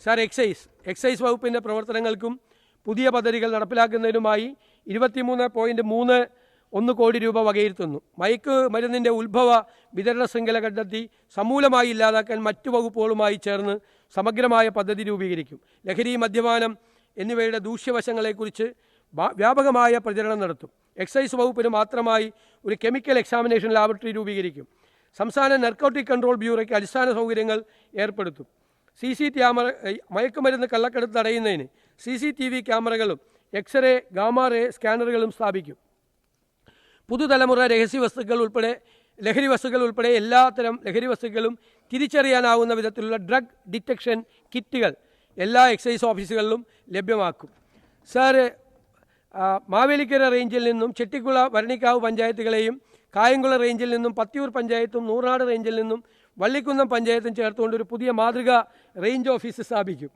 Sir, excise വകുപ്പിൻ്റെ പ്രവർത്തനങ്ങൾക്കും പുതിയ പദ്ധതികൾ നടപ്പിലാക്കുന്നതിനുമായി 23.31 കോടി രൂപ വകയിരുത്തുന്നു. മയക്ക് മരുന്നിൻ്റെ ഉത്ഭവ വിതരണ ശൃംഖല കണ്ടെത്തി സമൂലമായി ഇല്ലാതാക്കാൻ മറ്റു വകുപ്പുകളുമായി ചേർന്ന് സമഗ്രമായ പദ്ധതി രൂപീകരിക്കും. ലഹരി, മദ്യപാനം എന്നിവയുടെ ദൂഷ്യവശങ്ങളെക്കുറിച്ച് വ്യാപകമായ പ്രചരണം നടത്തും. എക്സൈസ് വകുപ്പിന് മാത്രമായി ഒരു കെമിക്കൽ എക്സാമിനേഷൻ ലാബറട്ടറി രൂപീകരിക്കും. സംസ്ഥാന നർക്കോട്ടിക് കൺട്രോൾ ബ്യൂറോയ്ക്ക് അടിസ്ഥാന സൗകര്യങ്ങൾ ഏർപ്പെടുത്തും. ക്യാമറ മയക്കുമരുന്ന് കള്ളക്കടത്ത് തടയുന്നതിന് CCTV ക്യാമറകളും എക്സ്റേ, ഗാമാ-റേ സ്കാനറുകളും സ്ഥാപിക്കും. പുതുതലമുറ ലഹരി വസ്തുക്കൾ ഉൾപ്പെടെ എല്ലാത്തരം ലഹരി വസ്തുക്കളും തിരിച്ചറിയാനാവുന്ന വിധത്തിലുള്ള ഡ്രഗ് ഡിറ്റക്ഷൻ കിറ്റുകൾ എല്ലാ എക്സൈസ് ഓഫീസുകളിലും ലഭ്യമാക്കും. സാർ, മാവേലിക്കര റേഞ്ചിൽ നിന്നും ചെട്ടിക്കുള, വരണിക്കാവ് പഞ്ചായത്തുകളെയും കായംകുളം റേഞ്ചിൽ നിന്നും പത്തിയൂർ പഞ്ചായത്തും നൂറാട് റേഞ്ചിൽ നിന്നും വള്ളിക്കുന്നം പഞ്ചായത്തും ചേർത്തുകൊണ്ട് ഒരു പുതിയ മാതൃക റേഞ്ച് ഓഫീസ് സ്ഥാപിക്കും.